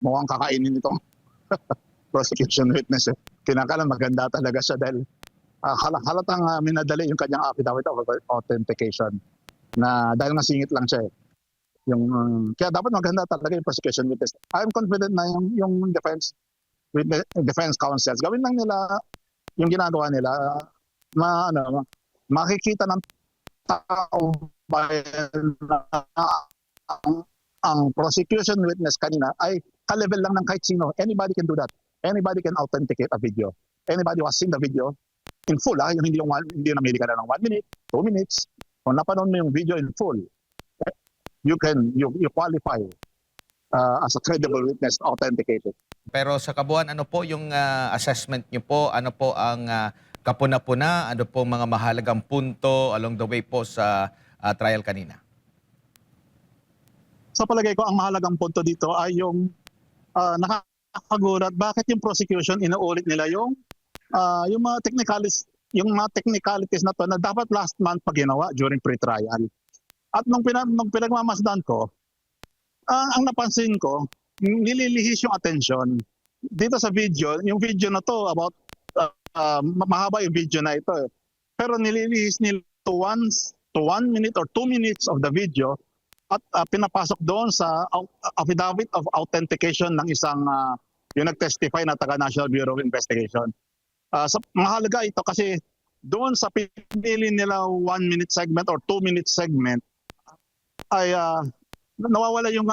mukhang kakainin itong prosecution witness. Kinakalan maganda talaga siya dahil halatang minadali yung kanyang affidavit of authentication na dahil nasingit lang siya. Kaya dapat maganda talaga yung prosecution witness. I'm confident na yung defense counsels, gawin lang nila yung ginagawa nila, makikita ng tao bayan na ang prosecution witness kanina ay ka-level lang ng kahit sino. Anybody can do that. Anybody can authenticate a video. Anybody who has seen the video in full, yung hindi namili ka na ng 1 minute, 2 minutes. Kung napanood mo yung video in full, you qualify as a credible witness authenticated. Pero sa kabuuan, ano po yung assessment niyo po? Ano po ang kapuna-puna? Ano po mga mahalagang punto along the way po sa trial kanina? Sa palagay ko, ang mahalagang punto dito ay yung nakakagulat bakit yung prosecution inuulit nila yung mga technicalities na to na dapat last month pa ginawa during pre-trial. At nung pinagmamasdan ko, ang napansin ko, nililihis yung attention. Dito sa video, yung video na to about mahaba yung video na ito. Pero nililihis nila to 1 minute or 2 minutes of the video at pinapasok doon sa affidavit of authentication ng isang yung nag-testify na taga National Bureau of Investigation. Mahalaga ito kasi doon sa pinili nila 1 minute segment or 2 minute segment ay nawawala yung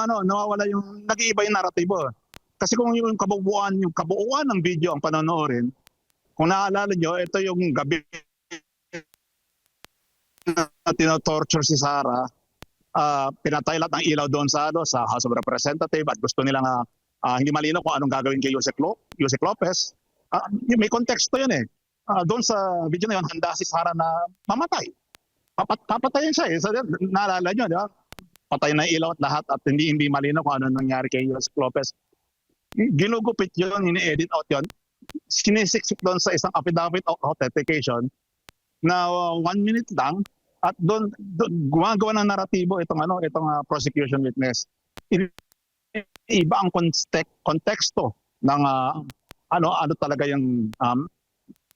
nag-iiba yung naratibo. Kasi kung yung kabuuan ng video ang panonoorin, kung naaalala nyo, ito yung gabi na tinotorture si Sara. Pinatay lahat ng ilaw doon sa House of Representatives at gusto nilang hindi malinaw kung anong gagawin kay Yusek Lopez. May konteksto yun eh. Doon sa video na yun, handa si Sara na mamatay. Papatayin siya eh. So, naalala nyo, di ba? Patay na ilaw at lahat at hindi malinaw kung ano nangyari kay Yusek Lopez. Ginugupit yun, ini-edit out yun. Sinisiksik doon sa isang affidavit of authentication na 1 minute lang at doon gumagawa ng naratibo itong prosecution witness. Iba ang konteksto ng ano talaga yung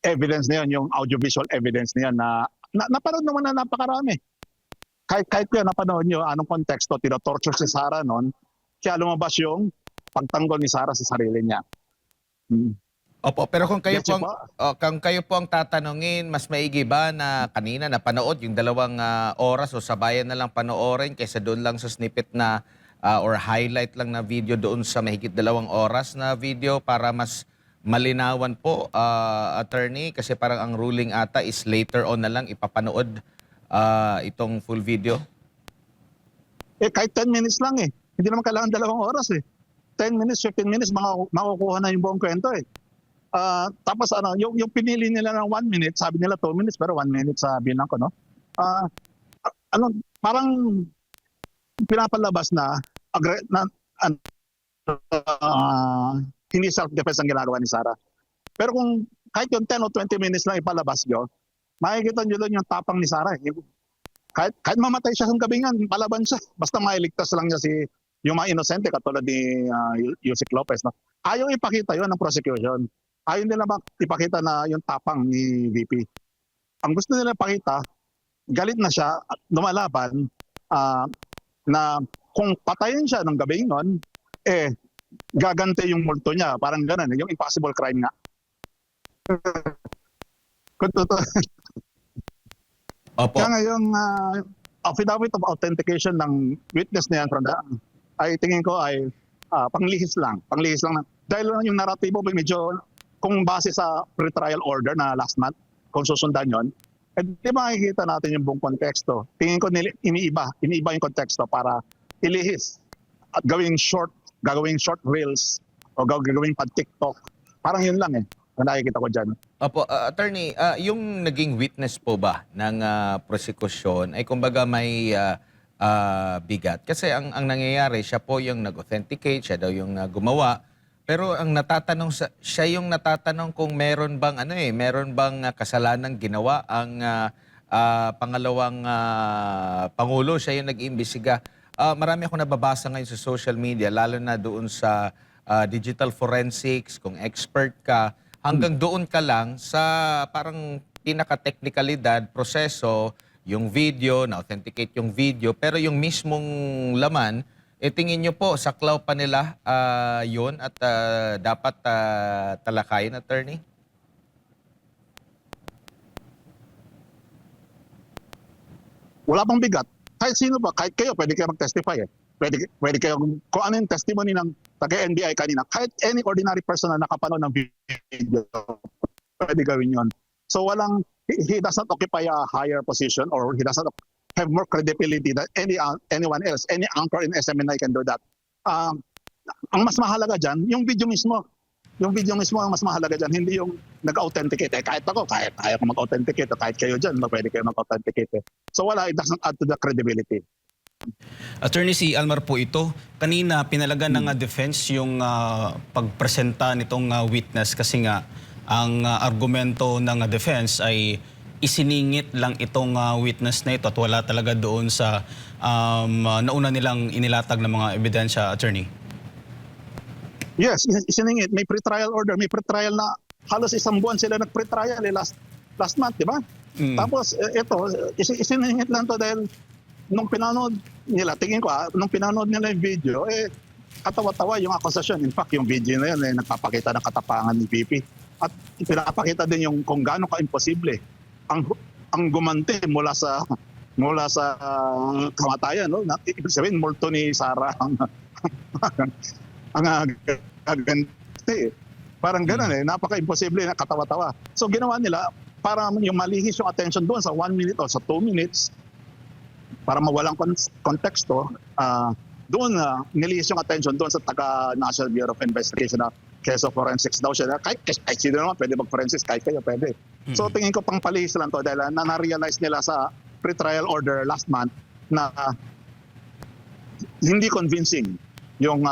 evidence na yun, yung audiovisual evidence na yun na napanood naman na napakarami. Kahit ko yan napanood nyo, anong konteksto, tinotorture si Sara noon, kaya lumabas yung pagtanggol ni Sara sa sarili niya. Opo, pero kung kayo po ang tatanungin, mas maigi ba na kanina napanood yung 2 oras o sabayan na lang panoorin kaysa doon lang sa snippet na or highlight lang na video doon sa mahigit 2 oras na video para mas malinawan po, attorney? Kasi parang ang ruling ata is later on na lang ipapanood itong full video. Kahit 10 minutes lang eh. Hindi naman kailangan 2 oras eh. 10 minutes, 15 minutes, makukuha na yung buong kwento eh. Tapos yung pinili nila ng 1 minute, sabi nila 2 minutes, pero 1 minute sa bilang ko, no? Parang pinapalabas na hindi self-defense ang ginagawa ni Sara. Pero kung kahit yung 10 o 20 minutes lang ipalabas nyo, makikita nyo doon yung tapang ni Sara. Kahit mamatay siya sa gabingan, palaban siya. Basta mailigtas lang niya yung mga inosente katulad ni Yusek Lopez. No? Ayaw ipakita yon ng prosecution. Ayaw nila ipakita na yung tapang ni VP. Ang gusto nila ipakita, galit na siya at lumalaban na kung patayin siya ng gabingan, gagante yung multo niya. Parang ganun, yung impossible crime nga. Opo. Kaya ngayon, affidavit of authentication ng witness na yan ay tingin ko ay panglihis lang. Dahil yung naratibo medyo, kung base sa pre-trial order na last month, kung susundan yon, di makikita natin yung buong konteksto. Tingin ko iniiba yung konteksto para ilihis at gagawing short reels o gagawing pag-TikTok. Parang yun lang eh. Ang nakikita ko dyan. Opo, attorney, yung naging witness po ba ng prosecution ay kumbaga may bigat? Kasi ang nangyayari, siya po yung nag-authenticate, siya daw yung gumawa. Pero ang natatanong siya yung natatanong kung meron bang kasalanang ginawa ang pangalawang Pangulo, siya yung nag-iimbestiga. Marami akong nababasa ngayon sa social media, lalo na doon sa digital forensics, kung expert ka, hanggang doon ka lang sa parang pinaka-technicalidad, proseso, yung video, na-authenticate yung video, pero yung mismong laman, tingin nyo po, saklaw pa nila yun at dapat talakayin, attorney? Wala bang bigat? Kahit sino ba, kahit kayo, pwede kayo mag-testify eh. Pwede kayo, kung ano yung testimony ng taga-NBI kanina, kahit any ordinary person na nakapanood ng video, pwede gawin yun. So walang, he doesn't occupy a higher position or he doesn't have more credibility than anyone else. Any anchor in SMNI can do that. Ang mas mahalaga dyan, yung video mismo. Yung video mismo ang mas mahalaga dyan, hindi yung nag-authenticate. Kahit ako, kahit kaya ko mag-authenticate, kahit kayo dyan, pwede kayo mag-authenticate. So wala, it doesn't add to the credibility. Attorney, si Almar po ito. Kanina pinalagan ng defense yung pagpresenta nitong witness kasi nga ang argumento ng defense ay isiningit lang itong witness na ito at wala talaga doon sa nauna nilang inilatag ng mga ebidensya, attorney. Yes, isiningit. May pre-trial order. May pre-trial na halos isang buwan sila nag-pre-trial last month, di ba? Tapos ito, isiningit lang to dahil nung pinanood nila, tingin ko nung pinanood nila yung video, katawa-tawa yung akusasyon. In fact, yung video na yun, nagpapakita ng katapangan ni VP. At pinapakita din yung kung gaano ka-imposible ang gumanti mula sa kamatayan. No? Ibig sabihin, multo ni Sarah ang gaganti. Parang gano'n napaka-imposible na katawa-tawa. So ginawa nila para yung malihis yung attention doon sa 1 minute o sa 2 minutes para mawalang konteksto, doon nilihis yung attention doon sa taga-National Bureau of Investigation na case of forensics daw siya. Kahit sino naman pwede mag-forensics, kahit kayo pwede. So tingin ko pang palihis lang to dahil na-realize nila sa pre-trial order last month na hindi convincing yung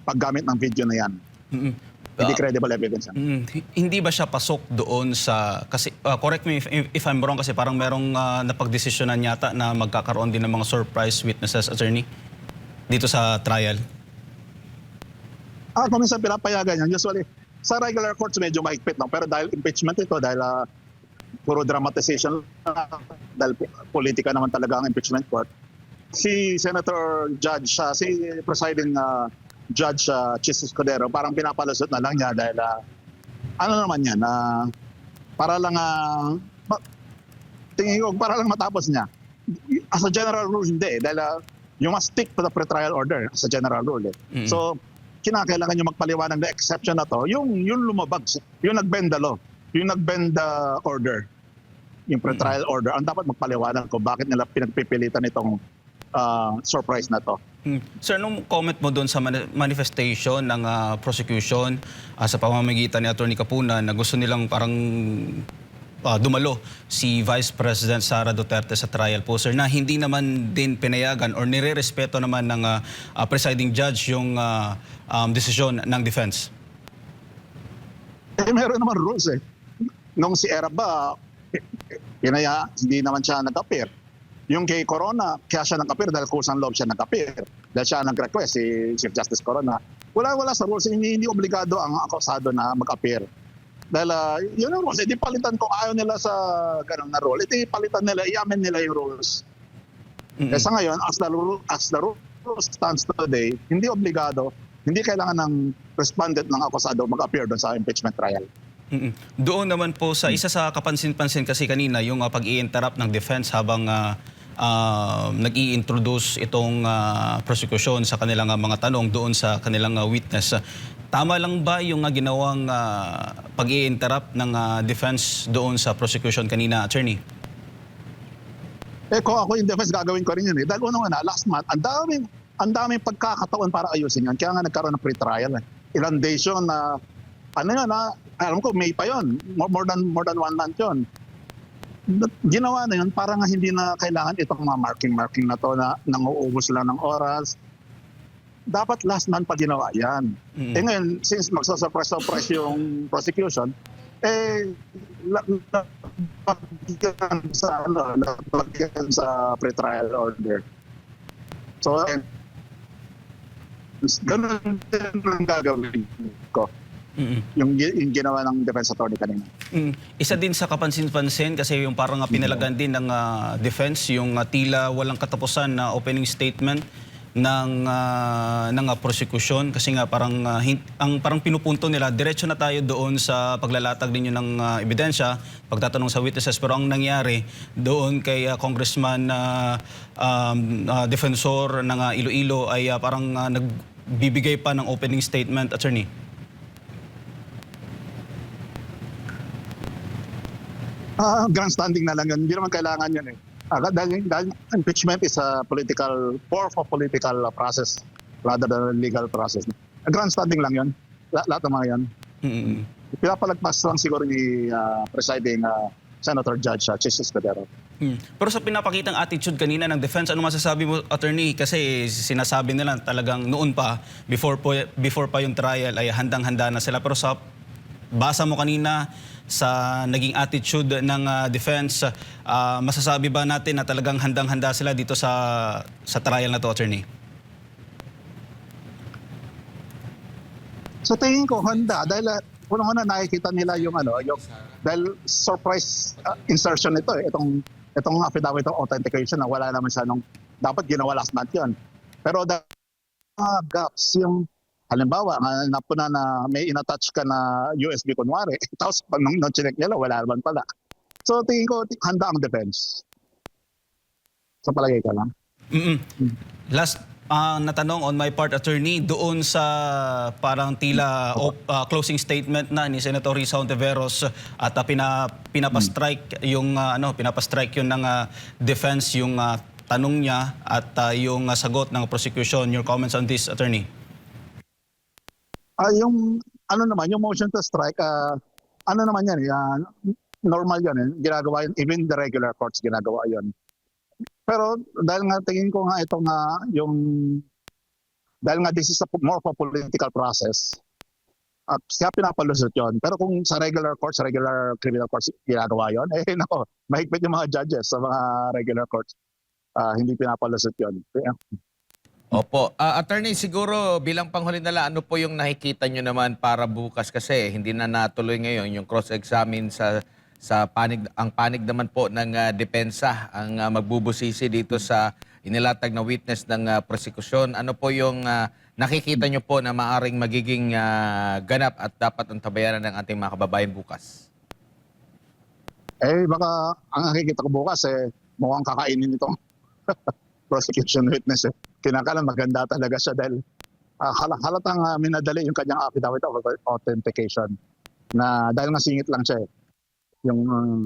paggamit ng video na yan. Hindi credible evidence yan. Hindi ba siya pasok doon sa, kasi correct me if I'm wrong, kasi parang merong napagdesisyonan yata na magkakaroon din ng mga surprise witnesses, attorney, dito sa trial? Kung minsan pinapayagan yan, usually sa regular courts medyo mahigpit lang, pero dahil impeachment ito, dahil puro dramatization, dahil politika naman talaga ang impeachment court, si Senator Judge, si presiding Judge Chis Escudero, parang pinapalusot na lang niya dahil ano naman yan, para lang tingin ko, para lang matapos niya. As a general rule, hindi. Dahil you must stick to the pre-trial order as a general rule. So, kinakailangan nyo magpaliwanag na exception na to, yung lumabag, yung nag-bend the law, yung nag-bend the order, yung pre-trial order, ang dapat magpaliwanag ko bakit nila pinagpipilitan itong surprise na to. Sir, nung comment mo doon sa manifestation ng prosecution sa pamamagitan ni Attorney Capuna na gusto nilang parang dumalo si Vice President Sara Duterte sa trial po, sir, na hindi naman din pinayagan or nire-respeto naman ng presiding judge yung desisyon ng defense? Meron naman rules Nung si Erap ba, hindi naman siya nag-appear. Yung kay Corona, kaya siya nag-appear dahil kusang loob siya nag-appear. Dahil siya nag-request, si Chief Justice Corona. Wala sa rules, hindi obligado ang akusado na mag-appear. Dahil yun ang rules, hindi palitan kung ayaw nila sa ganun na rule. Hindi palitan nila, i-amen nila yung rules. Sa ngayon, as the rules stands today, hindi obligado, hindi kailangan ng respondent ng akusado mag-appear doon sa impeachment trial. Doon naman po sa isa sa kapansin-pansin kasi kanina, yung pag-i-interrupt ng defense habang nag-i-introduce itong prosecution sa kanilang mga tanong doon sa kanilang witness. Tama lang ba yung ginawang pag-i-interrupt ng defense doon sa prosecution kanina, attorney? Kung ako yung defense, gagawin ko rin yun. Dahil unang-una, last month, ang daming pagkakataon para ayusin yan. Kaya nga nagkaroon ng pre-trial. Ilang days yun na, alam ko, May pa yun. More than 1 month yun. Ginawa na yun para nga hindi na kailangan itong mga marking na to na nanguubos lang ng oras. Dapat last month pa ginawa yan. Ngayon, since magsasurprise yung prosecution, napagyan sa pre-trial order. So, Ganun din ang gagawin ko. Mm-mm. Yung ginawa ng defense attorney kanina. Isa din sa kapansin-pansin kasi yung parang pinalagan din ng defense yung tila walang katapusan na opening statement ng prosecution kasi nga parang ang parang pinupunto nila diretso na tayo doon sa paglalatag ninyo ng ebidensya, pagtatanong sa witnesses, pero ang nangyari doon kay Congressman defensor ng Iloilo ay parang nagbibigay pa ng opening statement, attorney. Grandstanding na lang yun. Hindi naman kailangan yun eh. Dahil impeachment is a political, more for political process rather than a legal process. Grandstanding lang yun. Lahat ng mga yan. Mm-mm. Pinapalagpas lang siguro ni presiding Senator Judge Chis Escudero. Pero sa pinapakitang attitude kanina ng defense, ano masasabi mo, attorney? Kasi sinasabi nila talagang noon pa, before pa yung trial ay handang-handa na sila. Pero sa basa mo kanina sa naging attitude ng defense, masasabi ba natin na talagang handang-handa sila dito sa trial na to, attorney? So tingin ko handa dahil unang-una nakikita nila yung dahil surprise insertion ito eh, itong affidavit of authentication na wala naman siya nung dapat ginawa last month yun. Pero gaps yung halimbawa, napuna na may inattach ka na USB kunwari, tapos pag nung chinek nila, wala naman pala. So tingin ko, handa ang defense. Sa palagay ka lang. Last natanong on my part, attorney, doon sa parang tila closing statement na ni Senator Risa Hontiveros at pinapastrike yung pinapastrike yun ng defense yung tanong niya at yung sagot ng prosecution. Your comments on this, attorney? Yung yung motion to strike, naman yan, normal yan eh. Ginagawa yun, even the regular courts ginagawa yun. Pero dahil nga tingin ko nga ito nga dahil nga this is more of a political process, at kaya pinapalusot yun. Pero kung sa regular courts, regular criminal courts ginagawa yun, nako, mahigpit yung mga judges sa mga regular courts. Hindi pinapalusot yun. Opo. Attorney, siguro bilang panghuli na lang, ano po yung nakikita nyo naman para bukas kasi hindi na natuloy ngayon yung cross-examine sa panig, ang panig naman po ng depensa ang magbubusisi dito sa inilatag na witness ng prosekusyon. Ano po yung nakikita nyo po na maaring magiging ganap at dapat antabayanan ng ating mga kababayan bukas? Baka ang nakikita ko bukas mukhang kakainin itong prosecution witness Kinakalan maganda talaga siya dahil halatang minadali yung kanyang affidavit of authentication na dahil nga singit lang siya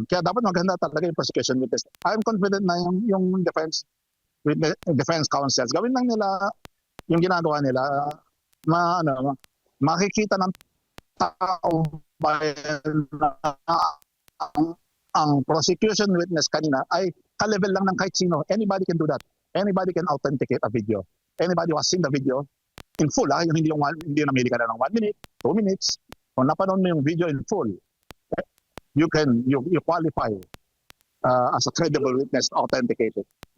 kaya dapat maganda talaga yung prosecution witness. I'm confident na yung defense counsels gawin lang nila yung ginagawa nila makikita ng tao na ang prosecution witness kanina ay ka-level lang ng kahit sino. Anybody can do that. Anybody can authenticate a video. Anybody who has seen the video in full, yung hindi namili ka na ng 1 minute, 2 minutes. Kung napanood mo yung video in full, you qualify as a credible witness authenticated.